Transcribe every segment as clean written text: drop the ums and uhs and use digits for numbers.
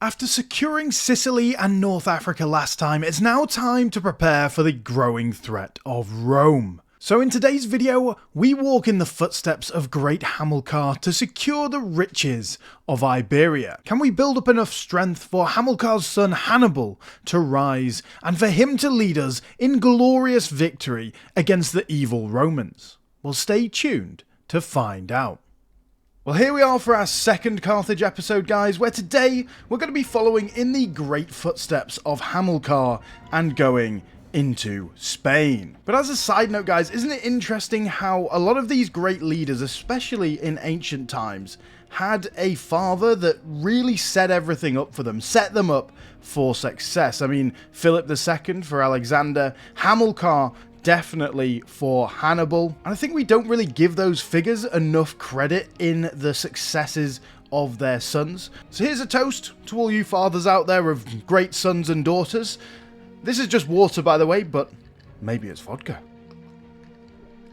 After securing Sicily and North Africa last time, it's now time to prepare for the growing threat of Rome. So in today's video, we walk in the footsteps of great Hamilcar to secure the riches of Iberia. Can we build up enough strength for Hamilcar's son Hannibal to rise and for him to lead us in glorious victory against the evil Romans? Well, stay tuned to find out. Well, here we are for our second Carthage episode, guys, where today we're going to be following in the great footsteps of Hamilcar and going into Spain. But as a side note, guys, isn't it interesting how a lot of these great leaders, especially in ancient times, had a father that really set everything up for them, set them up for success? I mean, Philip II for Alexander, Hamilcar definitely for Hannibal, and I think we don't really give those figures enough credit in the successes of their sons. So here's a toast to all you fathers out there of great sons and daughters. This is just water, by the way, but maybe it's vodka.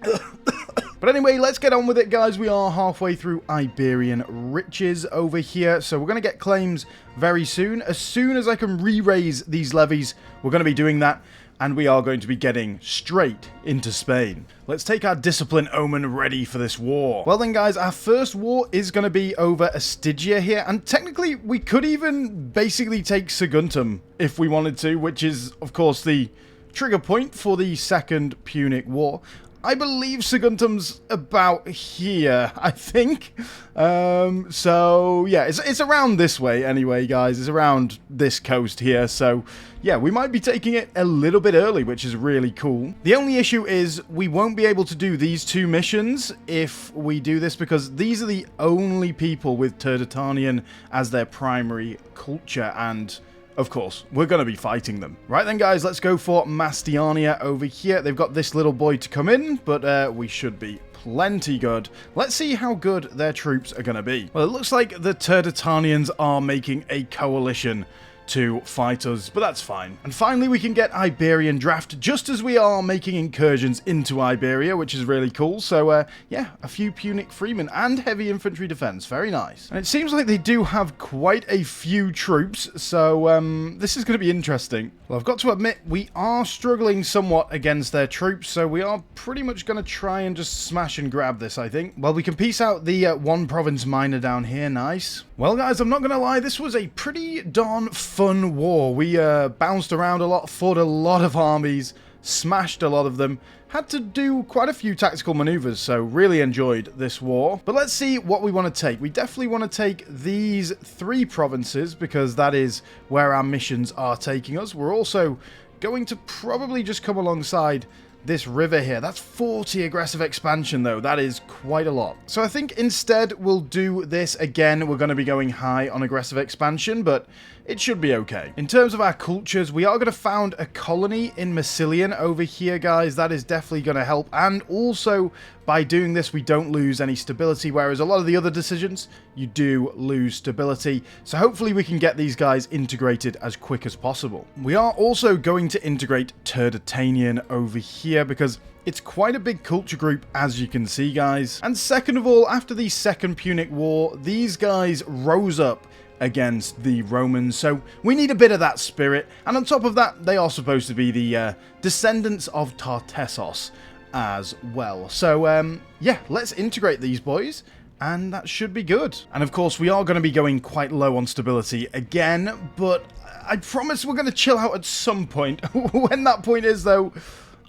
But anyway, let's get on with it, guys. We are halfway through Iberian riches over here, so we're going to get claims very soon. As soon as I can re-raise these levies, we're going to be doing that, and we are going to be getting straight into Spain. Let's take our discipline omen ready for this war. Well then, guys, our first war is going to be over Astigia here, and technically we could even basically take Saguntum if we wanted to, which is, of course, the trigger point for the Second Punic War. I believe Saguntum's about here, I think. So, yeah, it's around this way anyway, guys. It's around this coast here. So, yeah, we might be taking it a little bit early, which is really cool. The only issue is we won't be able to do these two missions if we do this, because these are the only people with Turdetanian as their primary culture, and of course, we're going to be fighting them. Right then, guys, let's go for Mastiania over here. They've got this little boy to come in, but we should be plenty good. Let's see how good their troops are going to be. Well, it looks like the Turdetanians are making a coalition to fight us, but that's fine. And finally, we can get Iberian draft just as we are making incursions into Iberia, which is really cool. So, yeah, a few Punic freemen and heavy infantry defense. Very nice. And it seems like they do have quite a few troops, so this is going to be interesting. Well, I've got to admit, we are struggling somewhat against their troops, so we are pretty much going to try and just smash and grab this, I think. Well, we can piece out the one province minor down here. Nice. Well, guys, I'm not going to lie, this was a pretty darn fun war. We bounced around a lot, fought a lot of armies, smashed a lot of them, had to do quite a few tactical maneuvers, so really enjoyed this war. But let's see what we want to take. We definitely want to take these three provinces, because that is where our missions are taking us. We're also going to probably just come alongside this river here. That's 40 aggressive expansion, though. That is quite a lot. So I think instead we'll do this again. We're going to be going high on aggressive expansion, but it should be okay. In terms of our cultures, we are going to found a colony in Massilian over here, guys. That is definitely going to help. And also, by doing this, we don't lose any stability, whereas a lot of the other decisions, you do lose stability. So hopefully we can get these guys integrated as quick as possible. We are also going to integrate Turdetanian over here, because it's quite a big culture group, as you can see, guys. And second of all, after the Second Punic War, these guys rose up against the Romans, so we need a bit of that spirit. And on top of that, they are supposed to be the descendants of Tartessos as well. So, yeah, let's integrate these boys, and that should be good. And of course, we are going to be going quite low on stability again, but I promise we're going to chill out at some point. When that point is, though,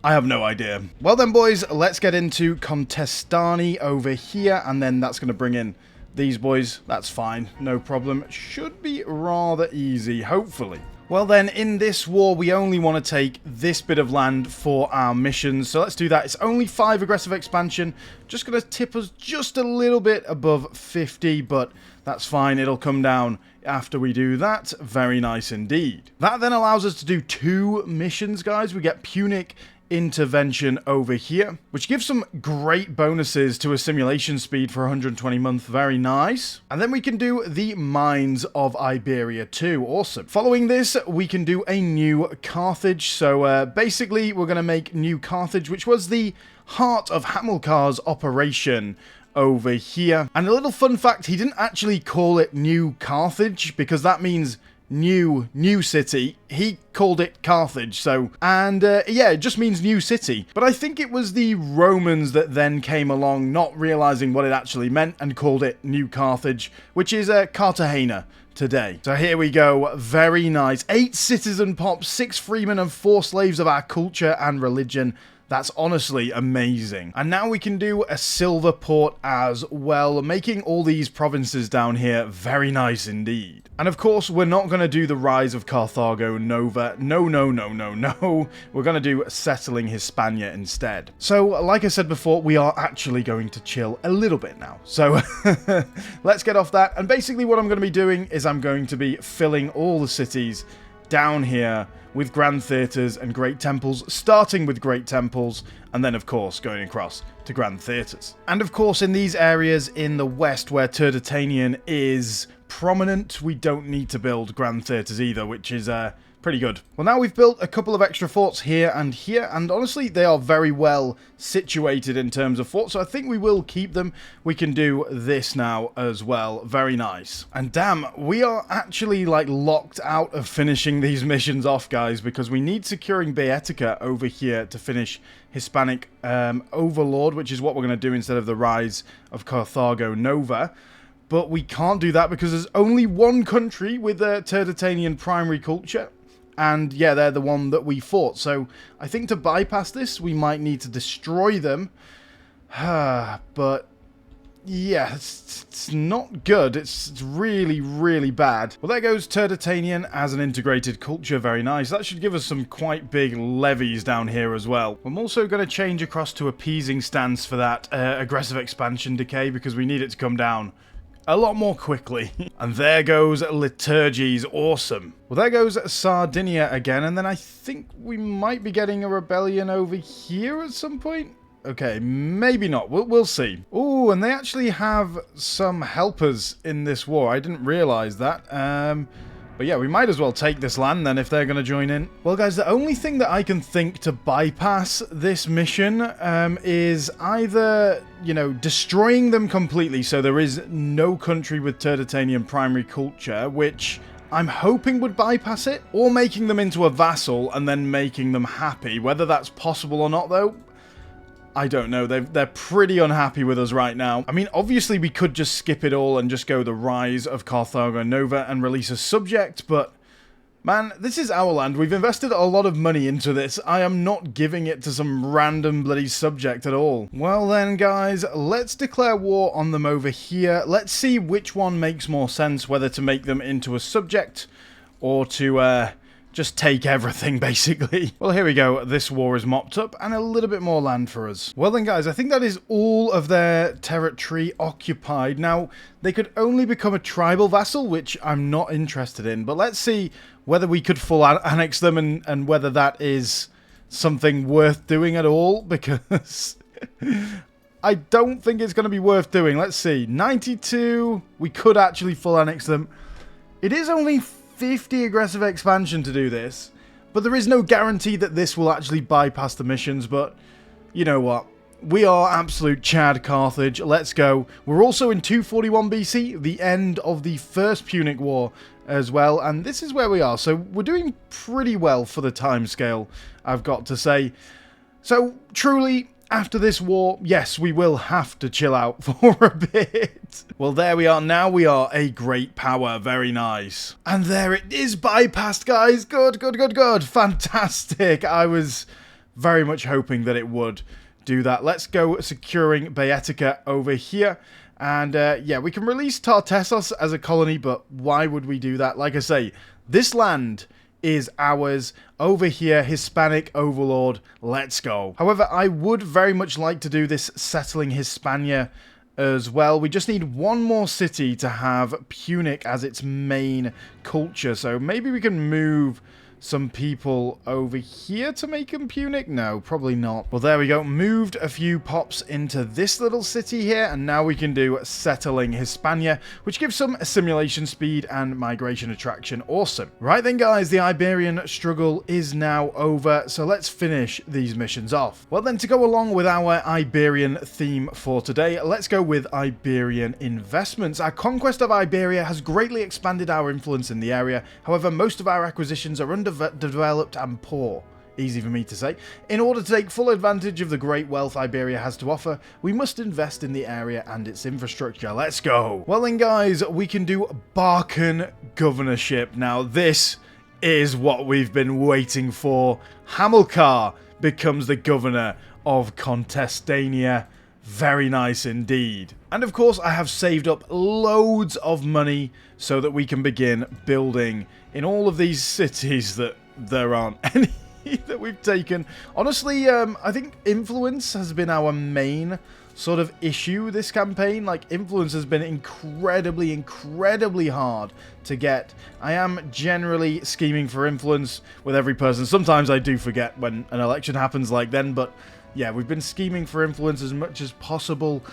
I have no idea. Well then, boys, let's get into Contestani over here, and then that's going to bring in these boys. That's fine, no problem. Should be rather easy, hopefully. Well then, in this war, we only want to take this bit of land for our missions, so let's do that. It's only 5 aggressive expansion, just going to tip us just a little bit above 50, but that's fine. It'll come down after we do that. Very nice indeed. That then allows us to do 2 missions, guys. We get Punic intervention over here, which gives some great bonuses to assimilation speed for 120 month. Very nice. And then we can do the mines of Iberia too. Awesome. Following this, we can do a new Carthage. So basically, we're going to make New Carthage, which was the heart of Hamilcar's operation over here. And a little fun fact, he didn't actually call it New Carthage, because that means new city. He called it Carthage, so, and yeah, it just means new city. But I think it was the Romans that then came along, not realizing what it actually meant, and called it New Carthage, which is Cartagena today. So here we go, very nice. 8 citizen pops, 6 freemen, and 4 slaves of our culture and religion. That's honestly amazing. And now we can do a silver port as well, making all these provinces down here very nice indeed. And of course, we're not going to do the rise of Carthago Nova. No, no, no, no, no. We're going to do settling Hispania instead. So, like I said before, we are actually going to chill a little bit now. So, let's get off that. And basically what I'm going to be doing is I'm going to be filling all the cities down here with grand theatres and great temples, starting with great temples, and then of course going across to grand theatres. And of course in these areas in the west where Turdetanian is prominent, we don't need to build grand theatres either, which is pretty good. Well, now we've built a couple of extra forts here, and honestly, they are very well situated in terms of forts, so I think we will keep them. We can do this now as well. Very nice. And damn, we are actually, like, locked out of finishing these missions off, guys, because we need securing Baetica over here to finish Hispanic Overlord, which is what we're going to do instead of the rise of Carthago Nova. But we can't do that because there's only one country with a Turdetanian primary culture. And yeah, they're the one that we fought. So I think to bypass this, we might need to destroy them. But yeah, it's not good. It's really, really bad. Well, there goes Turdetanian as an integrated culture. Very nice. That should give us some quite big levies down here as well. I'm also going to change across to appeasing stance for that aggressive expansion decay because we need it to come down a lot more quickly. And there goes Liturgies. Awesome. Well, there goes Sardinia again, and then I think we might be getting a rebellion over here at some point. Okay, maybe not. We'll see. Oh, and they actually have some helpers in this war. I didn't realize that. But yeah, we might as well take this land then if they're going to join in. Well, guys, the only thing that I can think to bypass this mission is either, you know, destroying them completely so there is no country with Turdetanian primary culture, which I'm hoping would bypass it, or making them into a vassal and then making them happy. Whether that's possible or not, though, I don't know. They're pretty unhappy with us right now. I mean, obviously we could just skip it all and just go the rise of Carthago Nova and release a subject, but man, this is our land. We've invested a lot of money into this. I am not giving it to some random bloody subject at all. Well then, guys, let's declare war on them over here. Let's see which one makes more sense, whether to make them into a subject or to just take everything, basically. Well, here we go. This war is mopped up, and a little bit more land for us. Well then, guys, I think that is all of their territory occupied. Now, they could only become a tribal vassal, which I'm not interested in, but let's see whether we could full annex them and whether that is something worth doing at all, because I don't think it's going to be worth doing. Let's see. 92. We could actually full annex them. It is only 50 aggressive expansion to do this, but there is no guarantee that this will actually bypass the missions. But you know what, we are absolute Chad Carthage. Let's go. We're also in 241 BC, the end of the First Punic War as well, and this is where we are, so we're doing pretty well for the time scale, I've got to say. So truly, after this war, yes, we will have to chill out for a bit. Well, there we are. Now we are a great power. Very nice. And there it is, bypassed, guys. Good, good, good, good. Fantastic. I was very much hoping that it would do that. Let's go securing Baetica over here. And yeah, we can release Tartessos as a colony, but why would we do that? Like I say, this land is ours. Over here, Hispanic Overlord. Let's go. However, I would very much like to do this settling Hispania as well. We just need one more city to have Punic as its main culture. So maybe we can move some people over here to make them Punic? No, probably not. Well, there we go. Moved a few pops into this little city here, and now we can do settling Hispania, which gives some assimilation speed and migration attraction. Awesome. Right then, guys, the Iberian struggle is now over, so let's finish these missions off. Well, then, to go along with our Iberian theme for today, let's go with Iberian investments. Our conquest of Iberia has greatly expanded our influence in the area. However, most of our acquisitions are underdeveloped and poor. Easy for me to say. In order to take full advantage of the great wealth Iberia has to offer, we must invest in the area and its infrastructure. Let's go. Well then, guys, we can do Balkan governorship. Now, this is what we've been waiting for. Hamilcar becomes the governor of Contestania. Very nice indeed. And of course, I have saved up loads of money so that we can begin building in all of these cities that there aren't any that we've taken. Honestly, I think influence has been our main sort of issue this campaign. Like, influence has been incredibly hard to get. I am generally scheming for influence with every person. Sometimes I do forget when an election happens like then, but yeah, we've been scheming for influence as much as possible.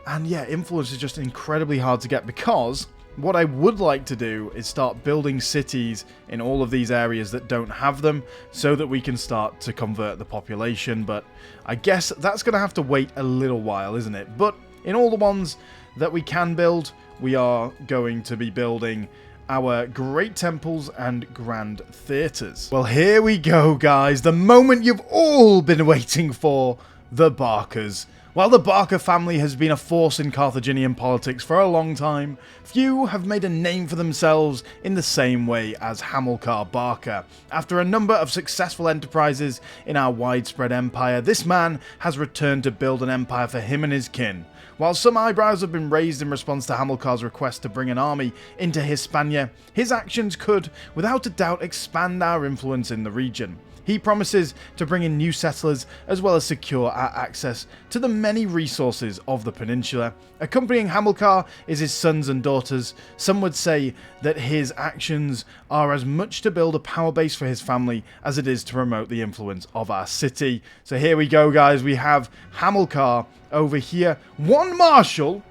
And yeah, influence is just incredibly hard to get, because what I would like to do is start building cities in all of these areas that don't have them, so that we can start to convert the population. But I guess that's going to have to wait a little while, isn't it? But in all the ones that we can build, we are going to be building our great temples and grand theatres. Well, here we go, guys. The moment you've all been waiting for, the Barcas. While the Barca family has been a force in Carthaginian politics for a long time, few have made a name for themselves in the same way as Hamilcar Barca. After a number of successful enterprises in our widespread empire, this man has returned to build an empire for him and his kin. While some eyebrows have been raised in response to Hamilcar's request to bring an army into Hispania, his actions could, without a doubt, expand our influence in the region. He promises to bring in new settlers, as well as secure our access to the many resources of the peninsula. Accompanying Hamilcar is his sons and daughters. Some would say that his actions are as much to build a power base for his family as it is to promote the influence of our city. So here we go, guys. We have Hamilcar over here. One marshal?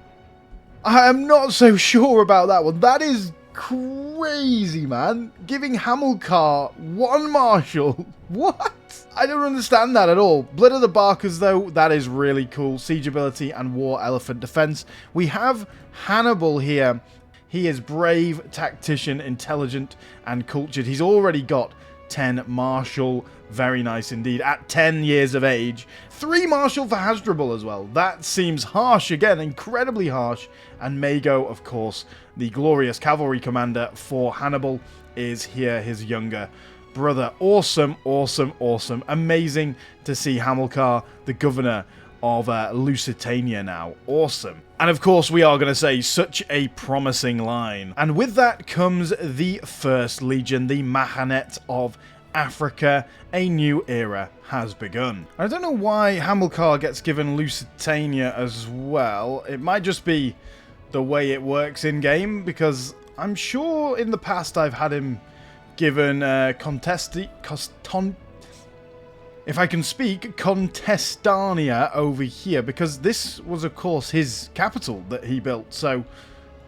I am not so sure about that one. That is crazy, man. Giving Hamilcar one marshal. What? I don't understand that at all. Blood of the Barcas, though, that is really cool. Siege ability and war elephant defense. We have Hannibal here. He is brave, tactician, intelligent, and cultured. He's already got 10 martial. Very nice indeed. At 10 years of age. 3 martial for Hasdrubal as well. That seems harsh again. Incredibly harsh. And Mago, of course, the glorious cavalry commander for Hannibal, is here, his younger brother. Awesome, awesome, awesome. Amazing to see Hamilcar, the governor of Lusitania now. Awesome. And of course, we are going to say such a promising line. And with that comes the First Legion, the Mahanet of Africa. A new era has begun. I don't know why Hamilcar gets given Lusitania as well. It might just be the way it works in game, because I'm sure in the past I've had him given if I can speak, Contestania over here, because this was of course his capital that he built. So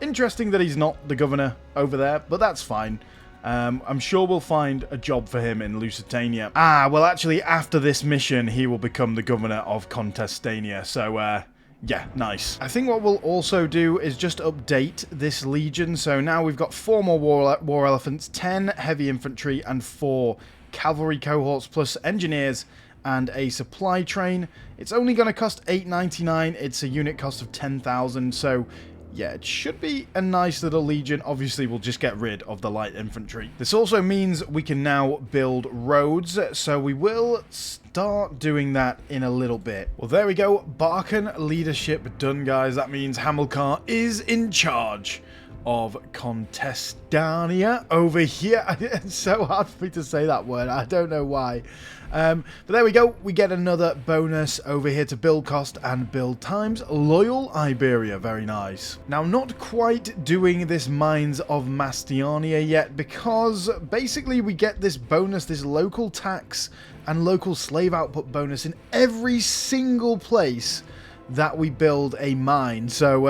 interesting that he's not the governor over there, but that's fine. I'm sure we'll find a job for him in Lusitania. Well, actually, after this mission, he will become the governor of Contestania. So, yeah, nice. I think what we'll also do is just update this legion. So now we've got 4 more war elephants, 10 heavy infantry, and 4 cavalry cohorts, plus engineers and a supply train. It's only going to cost $8.99. It's a unit cost of 10,000. So yeah, it should be a nice little legion. Obviously, we'll just get rid of the light infantry. This also means we can now build roads, so we will start doing that in a little bit. Well, there we go. Barcan leadership done, guys. That means Hamilcar is in charge of Contestania over here. It's so hard for me to say that word. I don't know why. But there we go. We get another bonus over here to build cost and build times. Loyal Iberia. Very nice. Now, not quite doing this Mines of Mastiania yet, because basically we get this bonus, this local tax and local slave output bonus in every single place that we build a mine. So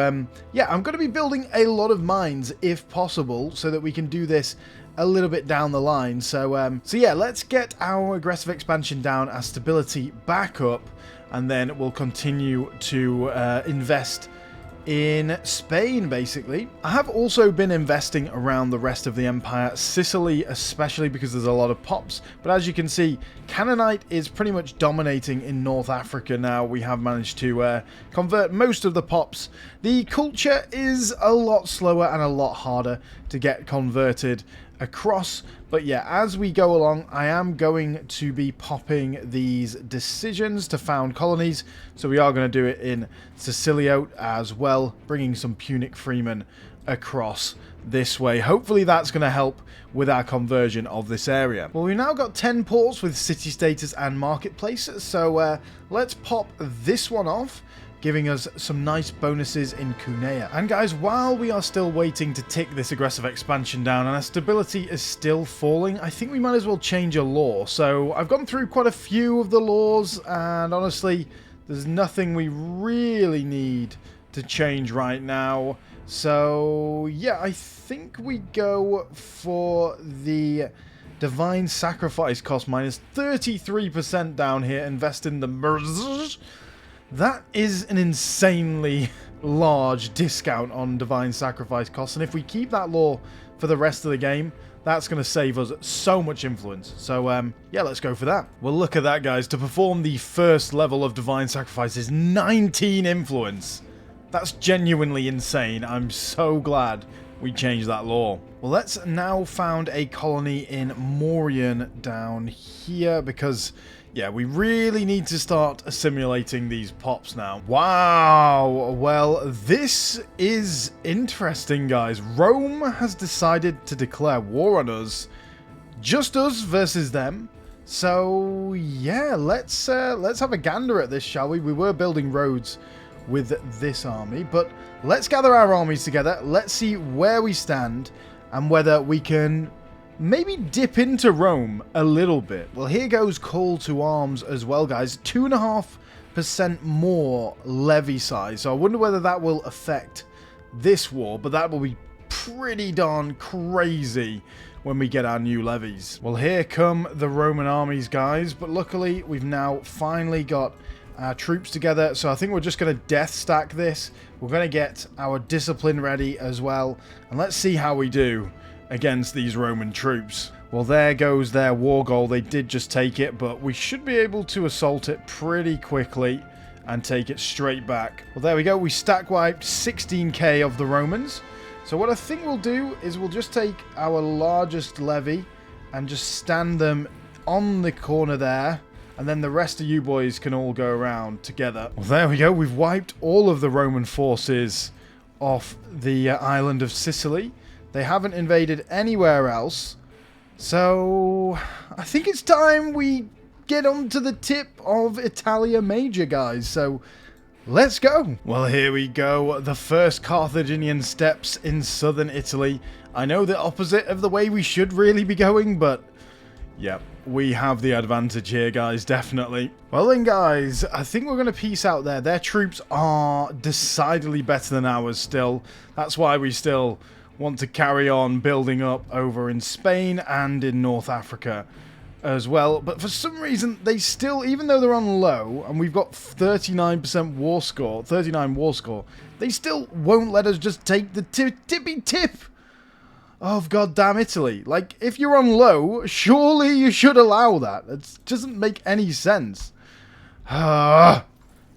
yeah, I'm going to be building a lot of mines if possible, so that we can do this a little bit down the line. So yeah, let's get our aggressive expansion down, our stability back up, and then we'll continue to invest in Spain, basically. I have also been investing around the rest of the empire, Sicily especially, because there's a lot of pops. But as you can see, Canaanite is pretty much dominating in North Africa now. We have managed to convert most of the pops. The culture is a lot slower and a lot harder to get converted across, but yeah, as we go along, I am going to be popping these decisions to found colonies, so we are going to do it in Sicilio as well, bringing some Punic freemen across this way. Hopefully that's going to help with our conversion of this area. Well, we've now got 10 ports with city status and marketplace, so let's pop this one off, giving us some nice bonuses in Cunea. And guys, while we are still waiting to tick this aggressive expansion down and our stability is still falling, I think we might as well change a law. So I've gone through quite a few of the laws, and honestly, there's nothing we really need to change right now. So yeah, I think we go for the divine sacrifice cost minus 33% down here. Invest in the merz. That is an insanely large discount on divine sacrifice costs, and if we keep that law for the rest of the game, that's going to save us so much influence. So yeah, let's go for that. Well, look at that, guys. To perform the first level of divine sacrifice is 19 influence. That's genuinely insane. I'm so glad we changed that law. Well, let's now found a colony in Mauryan down here, because yeah, we really need to start assimilating these pops now. Wow, well, this is interesting, guys. Rome has decided to declare war on us. Just us versus them. So yeah, let's have a gander at this, shall we? We were building roads with this army, but let's gather our armies together. Let's see where we stand and whether we can maybe dip into Rome a little bit. Well, here goes call to arms as well, guys. 2.5% more levy size. So I wonder whether that will affect this war, but that will be pretty darn crazy when we get our new levies. Well, here come the Roman armies, guys, but luckily we've now finally got our troops together, so I think we're just going to death stack this. We're going to get our discipline ready as well, and let's see how we do against these Roman troops. Well, there goes their war goal. They did just take it, but we should be able to assault it pretty quickly and take it straight back. Well, there we go. We stack wiped 16k of the Romans. So what I think we'll do is we'll just take our largest levy and just stand them on the corner there, and then the rest of you boys can all go around together. Well, there we go. We've wiped all of the Roman forces off the island of Sicily. They haven't invaded anywhere else. So I think it's time we get onto the tip of Italia Major, guys. So let's go. Well, here we go. The first Carthaginian steps in southern Italy. I know the opposite of the way we should really be going, but yeah, we have the advantage here, guys, definitely. Well then, guys, I think we're going to peace out there. Their troops are decidedly better than ours still. That's why we still want to carry on building up over in Spain and in North Africa as well. But for some reason, they still, even though they're on low, and we've got 39% war score, 39 war score, they still won't let us just take the tippy tip of goddamn Italy. Like, if you're on low, surely you should allow that. It doesn't make any sense.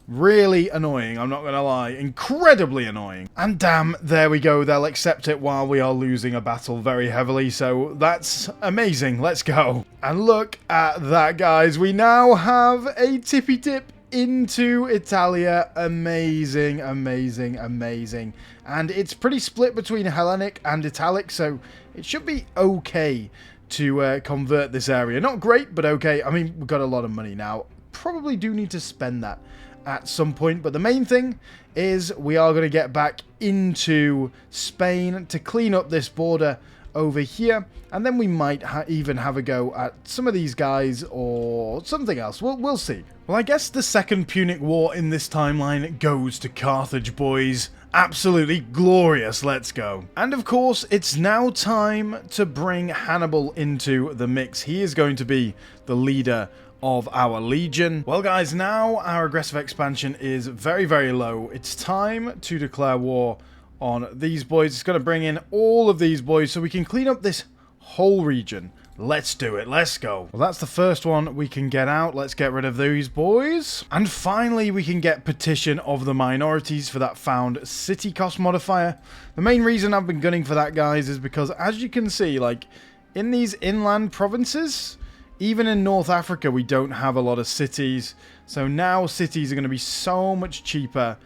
Really annoying, I'm not going to lie. Incredibly annoying. And damn, there we go. They'll accept it while we are losing a battle very heavily. So that's amazing. Let's go. And look at that, guys. We now have a tippy tip into Italia. Amazing, amazing, amazing. And it's pretty split between Hellenic and Italic, so it should be okay to convert this area. Not great, but okay. I mean, we've got a lot of money now. Probably do need to spend that at some point, but the main thing is we are going to get back into Spain to clean up this border over here, and then we might even have a go at some of these guys or something else. We'll see. Well, I guess the Second Punic War in this timeline goes to Carthage, boys. Absolutely glorious, let's go. And of course, it's now time to bring Hannibal into the mix. He is going to be the leader of our legion. Well guys, now our aggressive expansion is very, very low. It's time to declare war on these boys. It's going to bring in all of these boys so we can clean up this whole region. Let's do it. Let's go. Well, that's the first one we can get out. Let's get rid of these boys. And finally, we can get Petition of the Minorities for that found city cost modifier. The main reason I've been gunning for that, guys, is because, as you can see, like, in these inland provinces, even in North Africa, we don't have a lot of cities. So now cities are going to be so much cheaper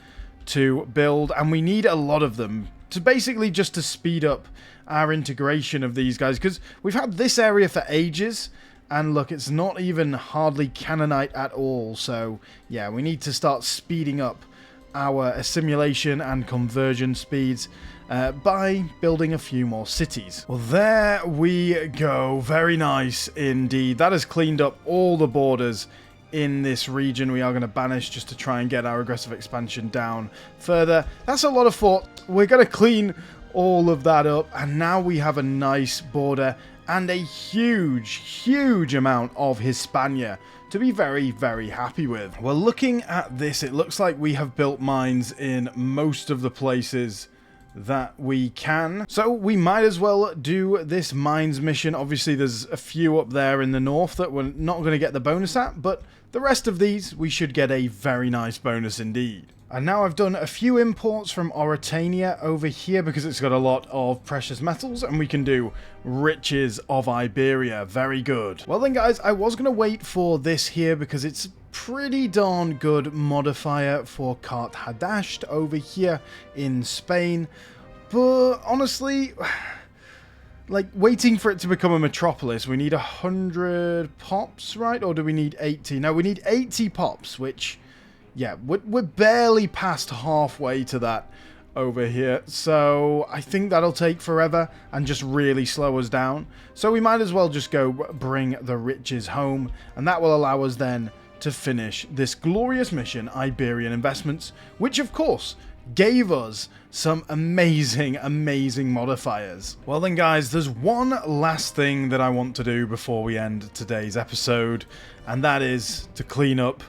to build, and we need a lot of them to basically just to speed up our integration of these guys, because we've had this area for ages, and look, it's not even hardly Canaanite at all. So yeah, we need to start speeding up our assimilation and conversion speeds by building a few more cities. Well, there we go. Very nice indeed. That has cleaned up all the borders in this region. We are going to banish just to try and get our aggressive expansion down further. That's a lot of fort. We're going to clean all of that up, and now we have a nice border and a huge amount of Hispania to be very, very happy with. Well, looking at this, it looks like we have built mines in most of the places that we can, so we might as well do this mines mission. Obviously there's a few up there in the north that we're not going to get the bonus at, but the rest of these we should get a very nice bonus indeed. And now I've done a few imports from Oritania over here because it's got a lot of precious metals, and we can do riches of Iberia. Very good. Well then, guys, I was going to wait for this here because it's pretty darn good modifier for Carthage over here in Spain. But honestly, like, waiting for it to become a metropolis, we need 100 pops, right? Or do we need 80? No, we need 80 pops, which, yeah, we're barely past halfway to that over here. So I think that'll take forever and just really slow us down. So we might as well just go bring the riches home, and that will allow us then to finish this glorious mission, Iberian Investments, which of course gave us some amazing modifiers. Well then, guys, there's one last thing that I want to do before we end today's episode, and that is to clean up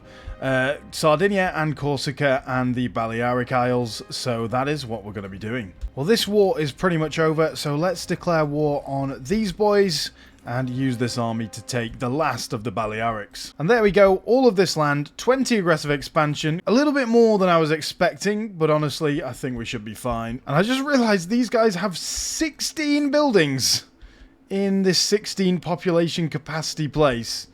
Sardinia and Corsica and the Balearic Isles. So that is what we're going to be doing. Well, this war is pretty much over, so let's declare war on these boys and use this army to take the last of the Balearics. And there we go, all of this land, 20 aggressive expansion, a little bit more than I was expecting, but honestly, I think we should be fine. And I just realized these guys have 16 buildings in this 16 population capacity place.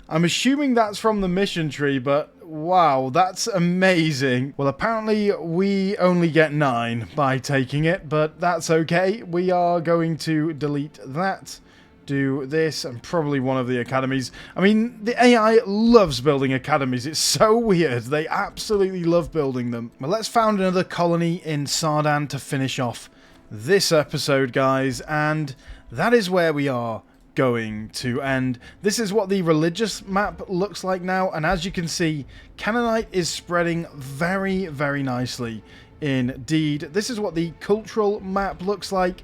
I'm assuming that's from the mission tree, but wow, that's amazing. Well, apparently we only get 9 by taking it, but that's okay. We are going to delete that. Do this, and probably one of the academies. I mean, the AI loves building academies. It's so weird. They absolutely love building them. Well, let's found another colony in Sardan to finish off this episode, guys, and that is where we are going to end. This is what the religious map looks like now, and as you can see, Canaanite is spreading very, very nicely indeed. This is what the cultural map looks like.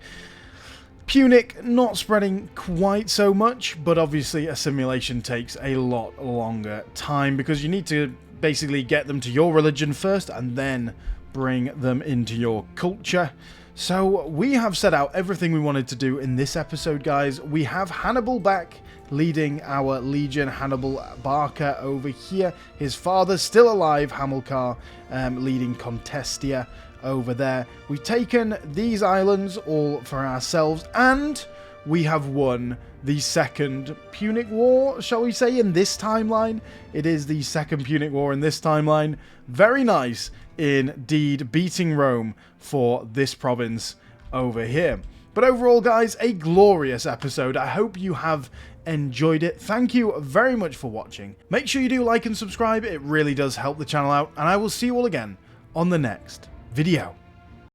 Punic not spreading quite so much, but obviously assimilation takes a lot longer time because you need to basically get them to your religion first and then bring them into your culture. So we have set out everything we wanted to do in this episode, guys. We have Hannibal back leading our legion, Hannibal Barca over here. His father still alive, Hamilcar, leading Contestia over there. We've taken these islands all for ourselves, and we have won the second Punic War, shall we say, in this timeline. It is the second Punic War in this timeline. Very nice indeed, beating Rome for this province over here. But overall, guys, a glorious episode. I hope you have enjoyed it. Thank you very much for watching. Make sure you do like and subscribe. It really does help the channel out. And I will see you all again on the next video.